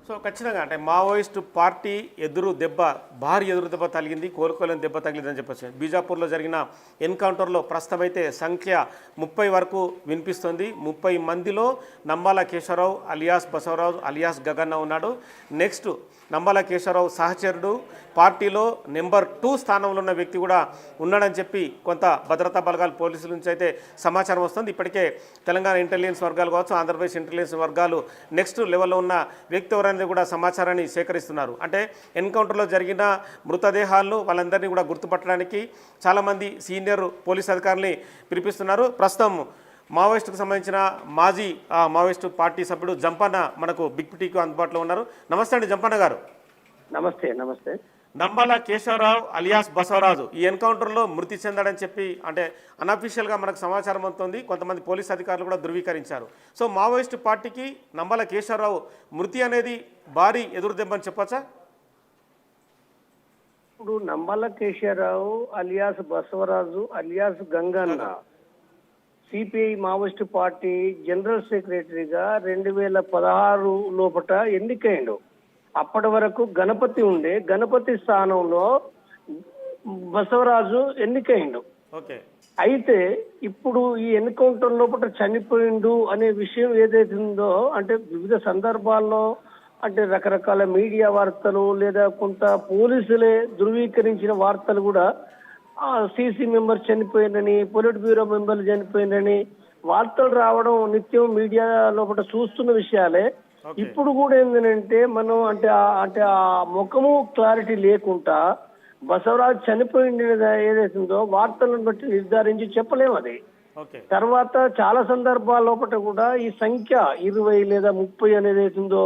So ఖచ్చితంగా అంటే Maoist party ఎదురు దెబ్బ భారీ ఎదురు దెబ్బ తగిలింది, కోలుకోలేని దెబ్బ తగిలిందని చెప్పొచ్చు. బీజాపూర్లో జరిగిన ఎన్కౌంటర్లో ప్రస్తుతం అయితే సంఖ్య 30 వరకు వినిపిస్తుంది. 30 మందిలో నంబాల కేశవరావు అలియాస్ బసవరాజు అలియాస్ గగన్న ఉన్నాడు. నెక్స్ట్ నంబాల కేశవరావు సహచరుడు పార్టీలో నెంబర్ 2 స్థానంలో ఉన్న వ్యక్తి కూడా ఉన్నాడని చెప్పి కొంత భద్రతా బలగాలు పోలీసుల నుంచి అయితే సమాచారం వస్తుంది. ఇప్పటికే తెలంగాణ ఇంటెలిజెన్స్ వర్గాలు కావచ్చు, ఆంధ్రప్రదేశ్ ఇంటెలిజెన్స్ వర్గాలు నెక్స్ట్ లెవెల్లో ఉన్న వ్యక్తి ఎవరనేది కూడా సమాచారాన్ని సేకరిస్తున్నారు. అంటే ఎన్కౌంటర్లో జరిగిన మృతదేహాలను వాళ్ళందరినీ కూడా గుర్తుపట్టడానికి చాలామంది సీనియర్ పోలీస్ అధికారుల్ని పిలిపిస్తున్నారు. ప్రస్తుతం మావోయిస్టుకు సంబంధించిన మాజీ మావోయిస్టు పార్టీ సభ్యుడు జంపన్న మనకు బిగ్ టీకు అందుబాటులో ఉన్నారు. నమస్తే అండి జంపన్న గారు. నమస్తే. నమస్తే. నంబాల కేశవరావు అలియాస్ బసవరాజు ఈ ఎన్కౌంటర్లో మృతి చెందాడని చెప్పి అంటే అన్అఫీషియల్గా మనకు సమాచారం అవుతుంది. కొంతమంది పోలీస్ అధికారులు కూడా ధృవీకరించారు. సో మావోయిస్టు పార్టీకి నంబాల కేశవరావు మృతి అనేది భారీ ఎదురుదెబ్బని చెప్పొచ్చా? ఇప్పుడు Nambala Keshava Rao alias Basavaraju alias Gangana CPI Maoist party general సెక్రటరీగా 2016 లోపట ఎన్నికైండు. అప్పటి వరకు గణపతి ఉండే, గణపతి స్థానంలో బసవరాజు ఎన్నికైండు. అయితే ఇప్పుడు ఈ ఎన్కౌంటర్ లోపల చనిపోయిండు అనే విషయం ఏదైతే ఉందో, అంటే వివిధ సందర్భాల్లో అంటే రకరకాల మీడియా వార్తలు లేదా కొంత పోలీసులే ధృవీకరించిన వార్తలు కూడా సిసి మెంబర్ చనిపోయిందని, పొలిట్ బ్యూరో మెంబర్లు చనిపోయిందని వార్తలు రావడం నిత్యం మీడియా లోపల చూస్తున్న విషయాలే. ఇప్పుడు కూడా ఏంటంటే మనం అంటే ఆ ముఖము క్లారిటీ లేకుండా బసవరాజు చనిపోయింది ఏదైతుందో వార్తలను బట్టి నిర్ధారించి చెప్పలేము. అది తర్వాత చాలా సందర్భాల లోపల కూడా ఈ సంఖ్య 20 లేదా 30 అనేది అవుతుందో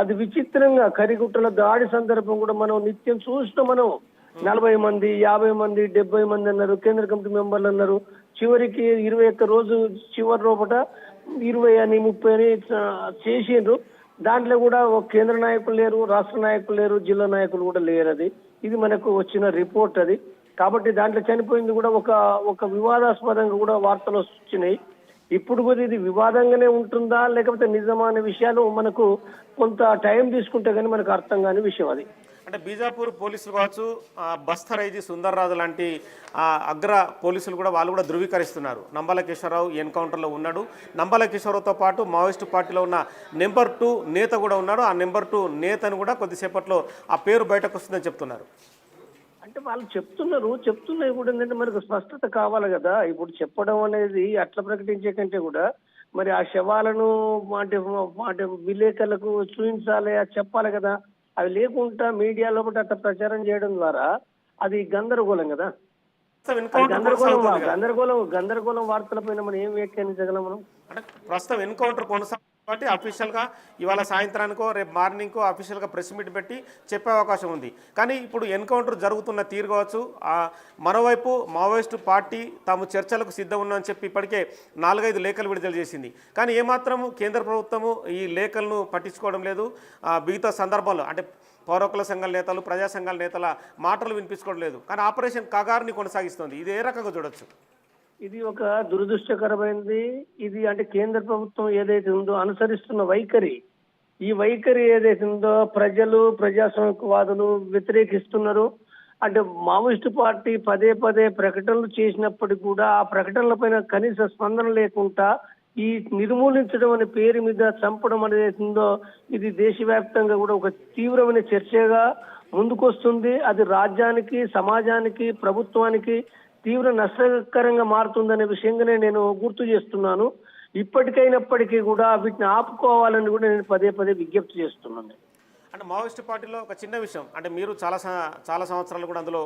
అది విచిత్రంగా కరిగుట్టల దాడి సందర్భం కూడా మనం నిత్యం చూస్తున్నాం. మనం 40 మంది 50 మంది 70 మంది అన్నారు, కేంద్ర కమిటీ మెంబర్లు అన్నారు. చివరికి 21 రోజు చివరి లోపల 20 అని 30 అని చేసిండ్రు. దాంట్లో కూడా కేంద్ర నాయకులు లేరు, రాష్ట్ర నాయకులు లేరు, జిల్లా నాయకులు కూడా లేరు. ఇది మనకు వచ్చిన రిపోర్ట్. కాబట్టి దాంట్లో చనిపోయింది కూడా ఒక వివాదాస్పదంగా కూడా వార్తలు వచ్చినాయి. ఇప్పుడు కూడా ఇది వివాదంగానే ఉంటుందా లేకపోతే నిజమా అనే విషయాలు మనకు కొంత టైం తీసుకుంటే కానీ మనకు అర్థం కాని విషయం. అది అంటే బీజాపూర్ పోలీసులు కావచ్చు, బస్తర్ ఐజీ సుందర్ రాజు లాంటి అగ్ర పోలీసులు కూడా వాళ్ళు కూడా ధృవీకరిస్తున్నారు నంబాల కేశవరావు ఎన్కౌంటర్లో ఉన్నాడు. నంబాల కేశవరావుతో పాటు మావోయిస్టు పార్టీలో ఉన్న నెంబర్ 2 నేత కూడా ఉన్నాడు. ఆ నెంబర్ 2 నేతను కూడా కొద్దిసేపట్లో ఆ పేరు బయటకు వస్తుందని చెప్తున్నారు. అంటే వాళ్ళు చెప్తున్నవి కూడా ఏంటంటే మనకు స్పష్టత కావాలి కదా. ఇప్పుడు చెప్పడం అనేది అట్లా ప్రకటించే కంటే కూడా మరి ఆ శవాలను అంటే విలేకరులకు చూపించాలి, చెప్పాలి కదా. అవి లేకుండా మీడియా లోపల అట్లా ప్రచారం చేయడం ద్వారా అది గందరగోళం కదా. గందరగోళం వార్తల పైన మనం ఏం వ్యాఖ్యానించగలం మనం? అంటే ప్రస్తుతం ఎన్కౌంటర్ కొనసాగుతుంది కాబట్టి అఫీషియల్గా ఇవాళ సాయంత్రానికో రేపు మార్నింగ్కో అఫీషియల్గా ప్రెస్ మీట్ పెట్టి చెప్పే అవకాశం ఉంది. కానీ ఇప్పుడు ఎన్కౌంటర్ జరుగుతున్న తీరు కావచ్చు, మరోవైపు మావోయిస్టు పార్టీ తాము చర్చలకు సిద్ధం ఉన్నామని చెప్పి ఇప్పటికే 4-5 లేఖలు విడుదల చేసింది. కానీ ఏమాత్రం కేంద్ర ప్రభుత్వము ఈ లేఖలను పట్టించుకోవడం లేదు. మిగతా సందర్భాల్లో అంటే పౌరకుల సంఘాల నేతలు, ప్రజా సంఘాల నేతల మాటలు వినిపించుకోవడం లేదు. కానీ ఆపరేషన్ కగార్ని కొనసాగిస్తుంది. ఇది ఏ రకంగా చూడొచ్చు? ఇది ఒక దురదృష్టకరమైనది. ఇది అంటే కేంద్ర ప్రభుత్వం ఏదైతే ఉందో అనుసరిస్తున్న వైఖరి, ఈ వైఖరి ఏదైతే ఉందో ప్రజలు ప్రజాస్వామ్యవాదులు వ్యతిరేకిస్తున్నారు. అంటే మావోయిస్టు పార్టీ పదే ప్రకటనలు చేసినప్పటికీ కూడా ఆ ప్రకటనలపైన కనీస స్పందన లేకుండా ఈ నిర్మూలించడం అనే పేరు మీద చంపడం అనేది ఉందో ఇది దేశవ్యాప్తంగా కూడా ఒక తీవ్రమైన చర్చగా ముందుకొస్తుంది. అది రాజ్యానికి, సమాజానికి, ప్రభుత్వానికి తీవ్ర నష్టకరంగా మారుతుందనే విషయంగానే నేను గుర్తు చేస్తున్నాను. ఇప్పటికైనప్పటికీ కూడా వీటిని ఆపుకోవాలని కూడా నేను పదే విజ్ఞప్తి చేస్తున్నాను. అంటే మావోయిస్టు పార్టీలో ఒక చిన్న విషయం, అంటే మీరు చాలా సంవత్సరాలు కూడా అందులో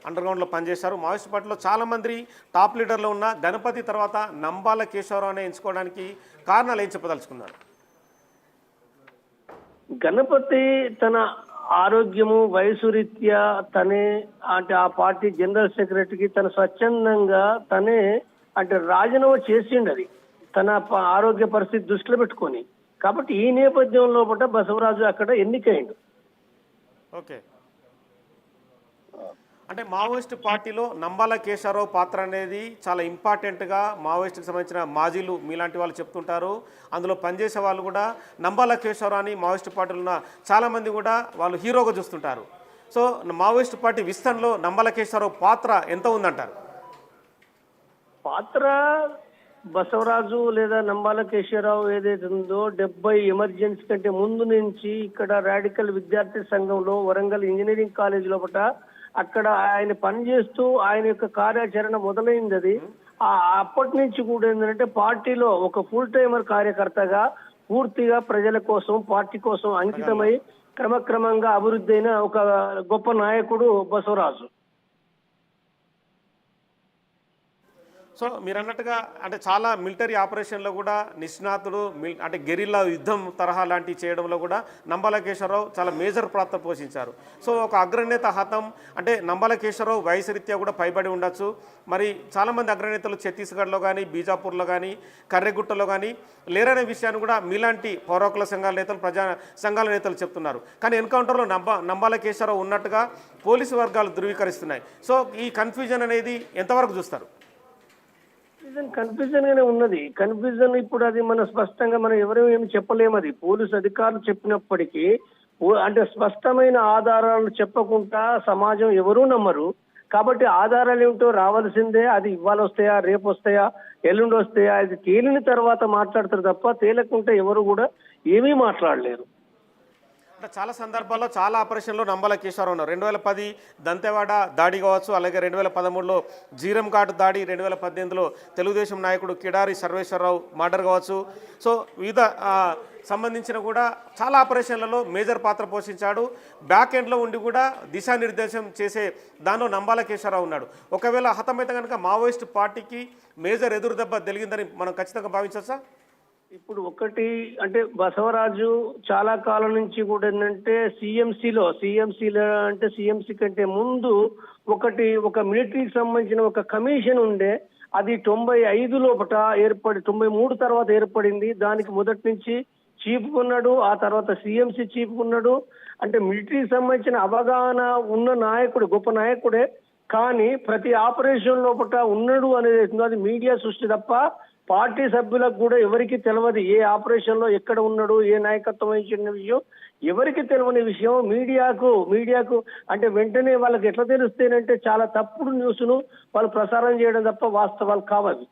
అండర్గ్రౌండ్లో పనిచేశారు. మావోయిస్టు పార్టీలో చాలామంది టాప్ లీడర్లో ఉన్న గణపతి తర్వాత నంబాల కేశవరావు అనే ఎంచుకోవడానికి కారణాలు ఏం చెప్పదలుచుకున్నారు? గణపతి తన ఆరోగ్యము వయసు రీత్యా తనే అంటే ఆ పార్టీ జనరల్ సెక్రటరీకి తన స్వచ్ఛందంగా తనే అంటే రాజీనామా చేసిండు. అది తన ఆరోగ్య పరిస్థితి దృష్టిలో పెట్టుకొని. కాబట్టి ఈ నేపథ్యంలో బసవరాజు అక్కడ ఎన్నికైండు. ఓకే. అంటే మావోయిస్ట్ పార్టీలో నంబాల కేశవరావు పాత్ర అనేది చాలా ఇంపార్టెంట్గా మావోయిస్ట్కి సంబంధించిన మాజీలు మీలాంటి వాళ్ళు చెప్తుంటారు. అందులో పనిచేసే వాళ్ళు కూడా నంబాల కేశవరావు అని మావోయిస్ట్ పార్టీలో ఉన్న చాలామంది కూడా వాళ్ళు హీరోగా చూస్తుంటారు. సో మావోయిస్ట్ పార్టీ విస్తరణలో నంబాల కేశవరావు పాత్ర ఎంత ఉందంటారు? పాత్ర బసవరాజు లేదా నంబాల కేశవరావు ఏదైతే ఉందో 70 ఎమర్జెన్సీ కంటే ముందు నుంచి ఇక్కడ రాడికల్ విద్యార్థి సంఘంలో వరంగల్ ఇంజనీరింగ్ కాలేజ్ లోపల అక్కడ ఆయన పనిచేస్తూ ఆయన యొక్క కార్యాచరణ మొదలైంది. అది అప్పటి నుంచి కూడా ఏంటంటే పార్టీలో ఒక ఫుల్ టైమర్ కార్యకర్తగా పూర్తిగా ప్రజల కోసం పార్టీ కోసం అంకితమై క్రమక్రమంగా అభివృద్ధి అయిన ఒక గొప్ప నాయకుడు బసవరాజు. సో మీరు అన్నట్టుగా అంటే చాలా మిలిటరీ ఆపరేషన్లో కూడా నిష్ణాతుడు, అంటే గెరిల్లా యుద్ధం తరహా లాంటివి చేయడంలో కూడా నంబాల కేశవరావు చాలా మేజర్ పాత్ర పోషించారు. సో ఒక అగ్రనేత హతం అంటే నంబాల కేశవరావు వయసు రీత్యా కూడా పైబడి ఉండొచ్చు. మరి చాలామంది అగ్రనేతలు ఛత్తీస్గఢ్లో కానీ బీజాపూర్లో కానీ కర్రెగుట్టలో కానీ లేరనే విషయాన్ని కూడా మీలాంటి పౌరకుల సంఘాల నేతలు ప్రజా సంఘాల నేతలు చెప్తున్నారు. కానీ ఎన్కౌంటర్లో నంబాల కేశవరావు ఉన్నట్టుగా పోలీసు వర్గాలు ధృవీకరిస్తున్నాయి. సో ఈ కన్ఫ్యూజన్ అనేది ఎంతవరకు చూస్తారు? కన్ఫ్యూజన్ గానే ఉన్నది. కన్ఫ్యూజన్ ఇప్పుడు అది మనం స్పష్టంగా మనం ఎవరూ ఏమి చెప్పలేము. అది పోలీసు అధికారులు చెప్పినప్పటికీ అంటే స్పష్టమైన ఆధారాలు చెప్పకుండా సమాజం ఎవరూ నమ్మరు. కాబట్టి ఆధారాలు ఏమిటో రావాల్సిందే. అది ఇవాళ వస్తాయా, రేపు వస్తాయా, ఎల్లుండి వస్తాయా, అది తేలిన తర్వాత మాట్లాడతారు తప్ప తేలకుంటే ఎవరు కూడా ఏమీ మాట్లాడలేరు. అంటే చాలా సందర్భాల్లో చాలా ఆపరేషన్లో నంబాల కేశవరావు ఉన్నారు. 2010 దంతెవాడ దాడి కావచ్చు, అలాగే 2013లో జీరంఘాట్ దాడి, 2018లో తెలుగుదేశం నాయకుడు కిడారి సర్వేశ్వరరావు మర్డర్ కావచ్చు. సో వివిధ సంబంధించిన కూడా చాలా ఆపరేషన్లలో మేజర్ పాత్ర పోషించాడు. బ్యాక్ ఎండ్లో ఉండి కూడా దిశానిర్దేశం చేసే దానిలో నంబాల కేశవరావు ఉన్నాడు. ఒకవేళ హతమైతే కనుక మావోయిస్ట్ పార్టీకి మేజర్ ఎదురు దెబ్బ తెలిగిందని మనం ఖచ్చితంగా భావించవచ్చా? ఇప్పుడు ఒకటి అంటే బసవరాజు చాలా కాలం నుంచి కూడా ఏంటంటే సిఎంసిలో అంటే సిఎంసి కంటే ముందు ఒక మిలిటరీకి సంబంధించిన ఒక కమిషన్ ఉండే. అది 95 లోపల ఏర్పడి 93 తర్వాత ఏర్పడింది. దానికి మొదటి నుంచి చీఫ్ ఉన్నాడు, ఆ తర్వాత సిఎంసి చీఫ్ ఉన్నాడు. అంటే మిలిటరీకి సంబంధించిన అవగాహన ఉన్న నాయకుడు, గొప్ప నాయకుడే. కానీ ప్రతి ఆపరేషన్ లోపల ఉన్నాడు అనేది అది మీడియా సృష్టి తప్ప పార్టీ సభ్యులకు కూడా ఎవరికి తెలియదు. ఏ ఆపరేషన్ లో ఎక్కడ ఉన్నాడు, ఏ నాయకత్వం వహించిన విషయం ఎవరికి తెలియని విషయం మీడియాకు అంటే వెంటనే వాళ్ళకి ఎట్లా తెలుస్తేనంటే చాలా తప్పుడు న్యూస్ను వాళ్ళు ప్రసారం చేయడం తప్ప వాస్తవాలు కావాలి.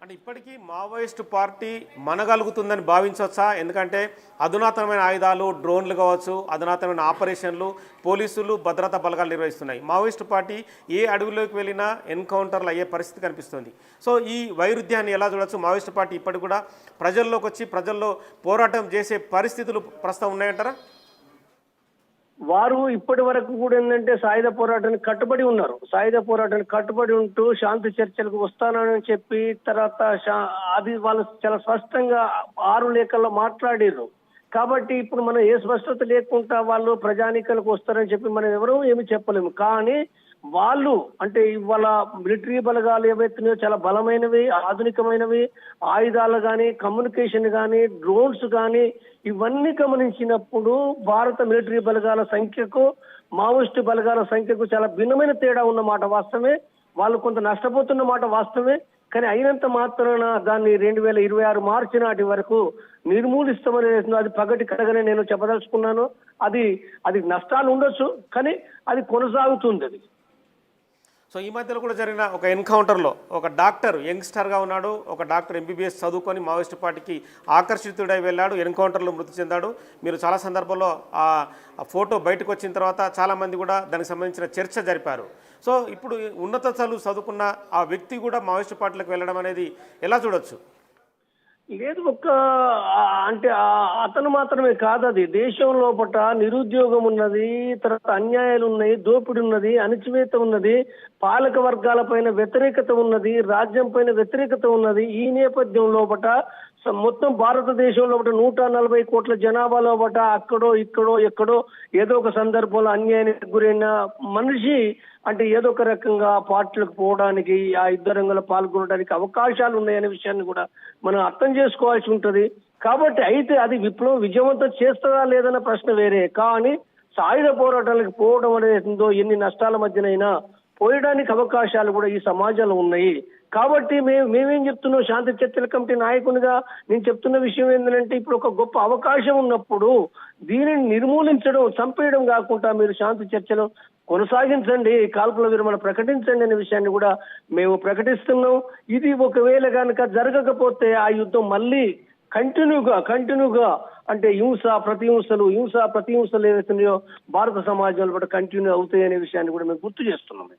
అంటే ఇప్పటికీ మావోయిస్ట్ పార్టీ మనగలుగుతుందని భావించవచ్చా? ఎందుకంటే అధునాతనమైన ఆయుధాలు, డ్రోన్లు కావచ్చు, అధునాతనమైన ఆపరేషన్లు పోలీసులు భద్రతా బలగాలు నిర్వహిస్తున్నాయి. మావోయిస్ట్ పార్టీ ఏ అడవిలోకి వెళ్ళినా ఎన్కౌంటర్లు అయ్యే పరిస్థితి కనిపిస్తుంది. సో ఈ వైరుధ్యాన్ని ఎలా చూడొచ్చు? మావోయిస్ట్ పార్టీ ఇప్పటికి కూడా ప్రజల్లోకి వచ్చి ప్రజల్లో పోరాటం చేసే పరిస్థితులు ప్రస్తుతం ఉన్నాయంటారా? వారు ఇప్పటి వరకు కూడా ఏంటంటే సాయుధ పోరాటానికి కట్టుబడి ఉన్నారు. సాయుధ పోరాటానికి కట్టుబడి ఉంటూ శాంతి చర్చలకు వస్తానని చెప్పి తర్వాత అది వాళ్ళు చాలా స్పష్టంగా 6 లేఖల్లో మాట్లాడారు. కాబట్టి ఇప్పుడు మనం ఏ స్పష్టత లేకుండా వాళ్ళు ప్రజానీకాలకు వస్తారని చెప్పి మనం ఎవరూ ఏమి చెప్పలేము. కానీ వాళ్ళు అంటే ఇవాళ మిలిటరీ బలగాలు ఏవైతున్నాయో చాలా బలమైనవి, ఆధునికమైనవి, ఆయుధాలు కానీ, కమ్యూనికేషన్ కానీ, డ్రోన్స్ కానీ ఇవన్నీ గమనించినప్పుడు భారత మిలిటరీ బలగాల సంఖ్యకు మావోయిస్ట్ బలగాల సంఖ్యకు చాలా భిన్నమైన తేడా ఉన్నమాట వాస్తవమే. వాళ్ళు కొంత నష్టపోతున్న మాట వాస్తవమే. కానీ అయినంత మాత్రాన దాన్ని 2026 మార్చి నాటి వరకు నిర్మూలిస్తామని అది పగటి కడగనే నేను చెప్పదలుచుకున్నాను. అది నష్టాలు ఉండొచ్చు, కానీ అది కొనసాగుతుంది. అది సో ఈ మధ్యలో కూడా జరిగిన ఒక ఎన్కౌంటర్లో ఒక డాక్టర్ యంగ్స్టర్గా ఉన్నాడు. ఒక డాక్టర్ ఎంబీబీఎస్ చదువుకొని మావోయిస్ట్ పార్టీకి ఆకర్షితుడై వెళ్ళాడు, ఎన్కౌంటర్లో మృతి చెందాడు. మీరు చాలా సందర్భాల్లో ఆ ఫోటో బయటకు వచ్చిన తర్వాత చాలామంది కూడా దానికి సంబంధించిన చర్చ జరిపారు. సో ఇప్పుడు ఉన్నత చదువుకున్న ఆ వ్యక్తి కూడా మావోయిస్ట్ పార్టీలకు వెళ్ళడం అనేది ఎలా చూడొచ్చు? లేదు, అంటే అతను మాత్రమే కాదు, అది దేశం లోపల నిరుద్యోగం ఉన్నది, తర్వాత అన్యాయాలు ఉన్నాయి, దోపిడీ ఉన్నది, అణచివేత ఉన్నది, పాలక వర్గాల పైన వ్యతిరేకత ఉన్నది, రాజ్యం పైన వ్యతిరేకత ఉన్నది. ఈ నేపథ్యం లోపల మొత్తం భారతదేశం లోపల 140 కోట్ల జనాభా లోపల అక్కడో ఇక్కడో ఎక్కడో ఏదో ఒక సందర్భంలో అన్యాయానికి గురైన మనిషి అంటే ఏదో ఒక రకంగా పార్టీలకు పోవడానికి, ఆ యుద్ధ రంగంలో పాల్గొనడానికి అవకాశాలు ఉన్నాయనే విషయాన్ని కూడా మనం అర్థం చేసుకోవాల్సి ఉంటది. కాబట్టి అయితే అది విప్లవం విజయవంతం చేస్తుందా లేదన్న ప్రశ్న వేరే. కానీ సాయుధ పోరాటాలకు పోవడం అనేది ఉందో ఎన్ని నష్టాల మధ్యనైనా పోయడానికి అవకాశాలు కూడా ఈ సమాజంలో ఉన్నాయి. కాబట్టి మేమేం చెప్తున్నాం, శాంతి చర్చల కమిటీ నాయకునిగా నేను చెప్తున్న విషయం ఏంటంటే, ఇప్పుడు ఒక గొప్ప అవకాశం ఉన్నప్పుడు దీనిని నిర్మూలించడం, చంపేయడం కాకుండా మీరు శాంతి చర్చలు కొనసాగించండి, కాల్పుల విరమణ ప్రకటించండి అనే విషయాన్ని కూడా మేము ప్రకటిస్తున్నాం. ఇది ఒకవేళ కనుక జరగకపోతే ఆ యుద్ధం మళ్ళీ కంటిన్యూగా అంటే హింస ప్రతిహింసలు ఏవైతున్నాయో భారత సమాజంలో కూడా కంటిన్యూ అవుతాయి అనే విషయాన్ని కూడా మేము గుర్తు చేస్తున్నాం.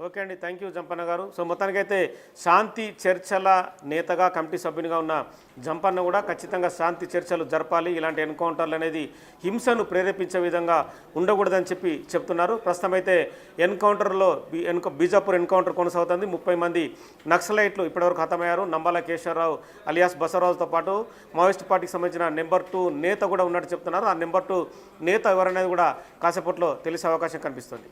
ఓకే అండి, థ్యాంక్ యూ జంపన్న గారు. సో మొత్తానికైతే శాంతి చర్చల నేతగా కమిటీ సభ్యునిగా ఉన్న జంపన్న కూడా ఖచ్చితంగా శాంతి చర్చలు జరపాలి, ఇలాంటి ఎన్కౌంటర్లు అనేది హింసను ప్రేరేపించే విధంగా ఉండకూడదని చెప్తున్నారు. ప్రస్తుతం అయితే ఎన్కౌంటర్లో బీజాపూర్ ఎన్కౌంటర్ కొనసాగుతుంది. 30 మంది నక్సలైట్లు ఇప్పటివరకు హతమయ్యారు. నంబాల కేశవరావు అలియాస్ బసవరాజుతో పాటు మావోయిస్ట్ పార్టీకి సంబంధించిన నెంబర్ 2 నేత కూడా ఉన్నట్టు చెప్తున్నారు. ఆ నెంబర్ 2 నేత ఎవరనేది కూడా కాసేపట్లో తెలిసే అవకాశం కనిపిస్తుంది.